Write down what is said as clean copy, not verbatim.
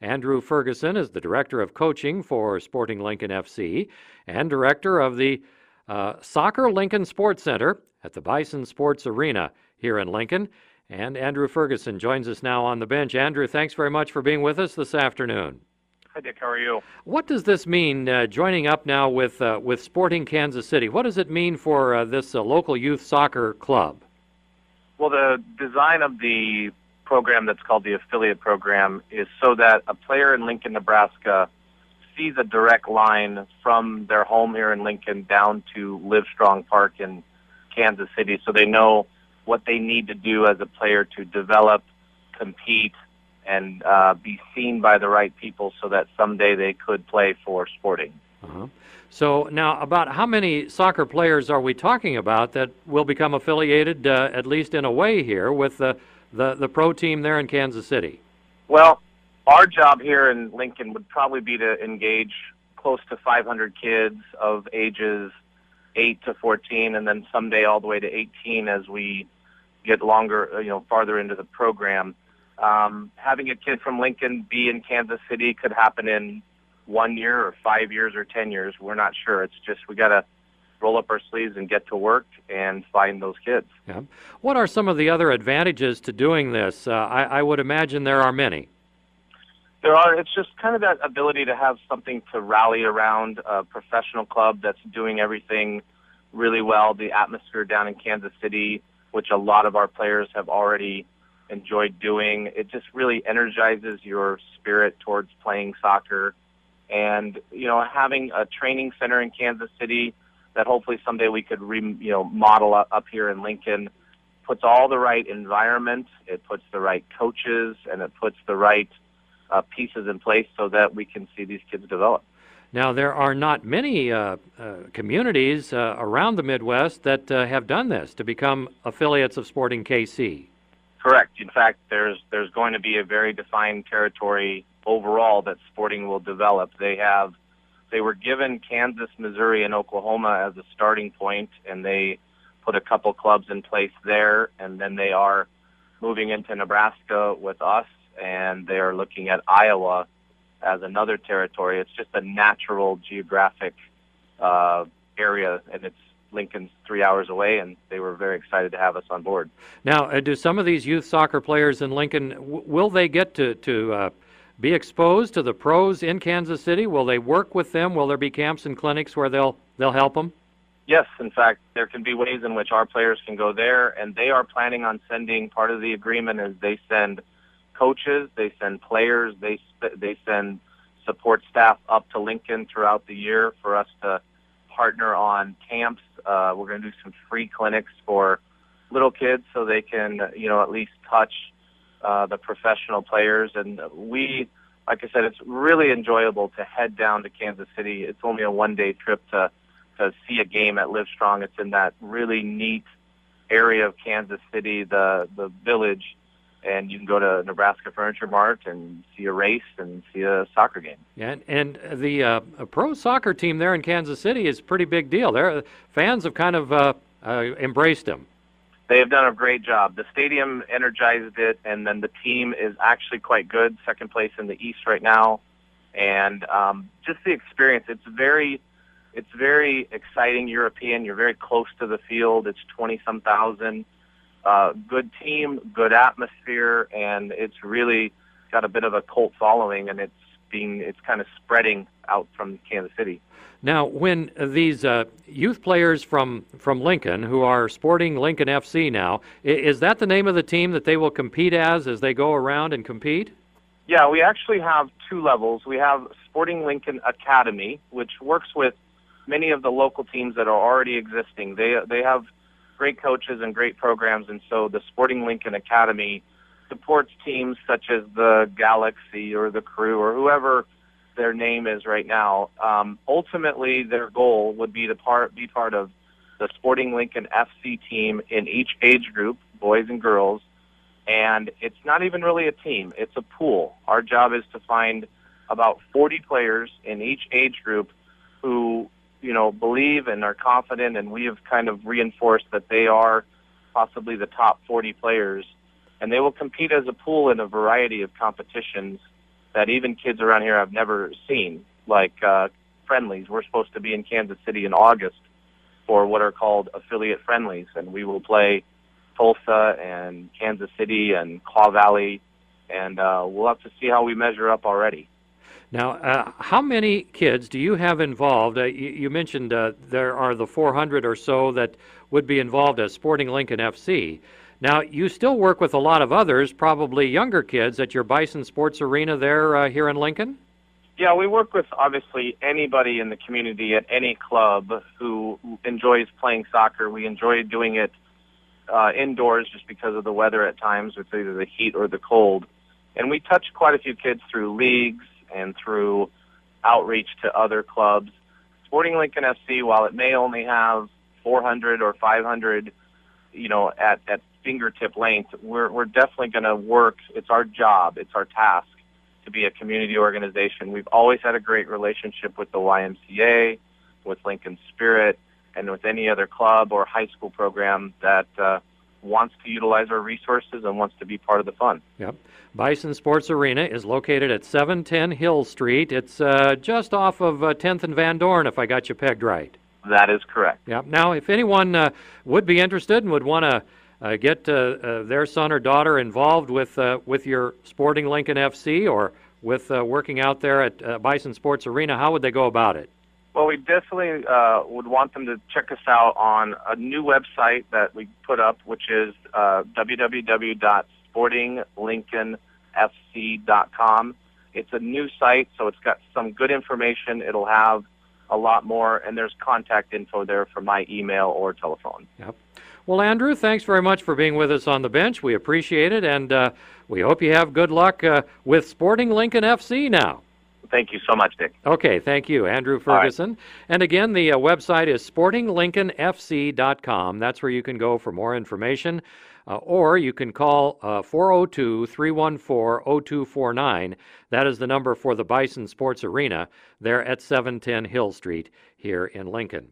Andrew Ferguson is the Director of Coaching for Sporting Lincoln FC and Director of the Soccer Lincoln Sports Center at the Bison Sports Arena here in Lincoln. And Andrew Ferguson joins us now on the bench. Andrew, thanks very much for being with us this afternoon. Hi, Dick. How are you? What does this mean, joining up now with Sporting Kansas City? What does it mean for this local youth soccer club? Well, the design of the program that's called the affiliate program is so that a player in Lincoln, Nebraska sees a direct line from their home here in Lincoln down to Livestrong Park in Kansas City, so they know what they need to do as a player to develop, compete, and be seen by the right people so that someday they could play for Sporting. Uh-huh. So now, about how many soccer players are we talking about that will become affiliated, at least in a way here, with the pro team there in Kansas City? Well, our job here in Lincoln would probably be to engage close to 500 kids of ages 8 to 14, and then someday all the way to 18 as we get longer, farther into the program. Having a kid from Lincoln be in Kansas City could happen in 1 year or 5 years or 10 years. We're not sure. It's just we got to roll up our sleeves and get to work and find those kids. Yeah. What are some of the other advantages to doing this? I would imagine there are many. There are. It's just kind of that ability to have something to rally around, a professional club that's doing everything really well. The atmosphere down in Kansas City, which a lot of our players have already enjoyed doing, it just really energizes your spirit towards playing soccer. And, having a training center in Kansas City that hopefully someday we could model up here in Lincoln puts all the right environment, it puts the right coaches, and it puts the right pieces in place so that we can see these kids develop. Now, there are not many communities around the Midwest that have done this to become affiliates of Sporting KC. Correct. In fact, there's going to be a very defined territory overall that Sporting will develop. They were given Kansas, Missouri, and Oklahoma as a starting point, and they put a couple clubs in place there, and then they are moving into Nebraska with us, and they are looking at Iowa as another territory. It's just a natural geographic area, and Lincoln's 3 hours away, and they were very excited to have us on board. Now, do some of these youth soccer players in Lincoln, will they get to be exposed to the pros in Kansas City? Will they work with them? Will there be camps and clinics where they'll help them? Yes, in fact, there can be ways in which our players can go there, and they are planning on sending, part of the agreement is they send coaches, they send players, they send support staff up to Lincoln throughout the year for us to partner on camps. We're going to do some free clinics for little kids so they can, at least touch the professional players. And like I said, it's really enjoyable to head down to Kansas City. It's only a one-day trip to see a game at Livestrong. It's in that really neat area of Kansas City, the village, and you can go to Nebraska Furniture Mart and see a race and see a soccer game. Yeah, and the pro soccer team there in Kansas City is a pretty big deal. Their fans have kind of embraced them. They have done a great job. The stadium energized it, and then the team is actually quite good, second place in the East right now. And just the experience, it's very exciting European. You're very close to the field. It's 20-some thousand. Good team, good atmosphere, and it's really got a bit of a cult following, and it's kind of spreading out from Kansas City. Now, when these youth players from Lincoln, who are Sporting Lincoln FC now, is that the name of the team that they will compete as they go around and compete? Yeah, we actually have two levels. We have Sporting Lincoln Academy, which works with many of the local teams that are already existing. They have great coaches and great programs, and so the Sporting Lincoln Academy supports teams such as the Galaxy or the Crew or whoever their name is right now. Ultimately, their goal would be to be part of the Sporting Lincoln FC team in each age group, boys and girls, and it's not even really a team. It's a pool. Our job is to find about 40 players in each age group who believe and are confident, and we have kind of reinforced that they are possibly the top 40 players, and they will compete as a pool in a variety of competitions that even kids around here have never seen, like friendlies. We're supposed to be in Kansas City in August for what are called affiliate friendlies, and we will play Tulsa and Kansas City and Claw Valley, and we'll have to see how we measure up already. Now, how many kids do you have involved? You mentioned there are the 400 or so that would be involved as Sporting Lincoln FC. Now, you still work with a lot of others, probably younger kids, at your Bison Sports Arena there here in Lincoln? Yeah, we work with, obviously, anybody in the community at any club who enjoys playing soccer. We enjoy doing it indoors just because of the weather at times. It's either the heat or the cold. And we touch quite a few kids through leagues and through outreach to other clubs. Sporting Lincoln FC, while it may only have 400 or 500, at fingertip length, we're definitely going to work. It's our job. It's our task to be a community organization. We've always had a great relationship with the YMCA, with Lincoln Spirit, and with any other club or high school program that wants to utilize our resources and wants to be part of the fun. Yep. Bison Sports Arena is located at 710 Hill Street. It's just off of 10th and Van Dorn, if I got you pegged right. That is correct. Yep. Now, if anyone would be interested and would want to get their son or daughter involved with your Sporting Lincoln FC or with working out there at Bison Sports Arena, how would they go about it? Well, we definitely would want them to check us out on a new website that we put up, which is www.sportinglincolnfc.com. It's a new site, so it's got some good information. It'll have a lot more, and there's contact info there for my email or telephone. Yep. Well, Andrew, thanks very much for being with us on the bench. We appreciate it, and we hope you have good luck with Sporting Lincoln FC now. Thank you so much, Dick. Okay, thank you, Andrew Ferguson. Right. And again, the website is sportinglincolnfc.com. That's where you can go for more information, or you can call 402-314-0249. That is the number for the Bison Sports Arena there at 710 Hill Street here in Lincoln.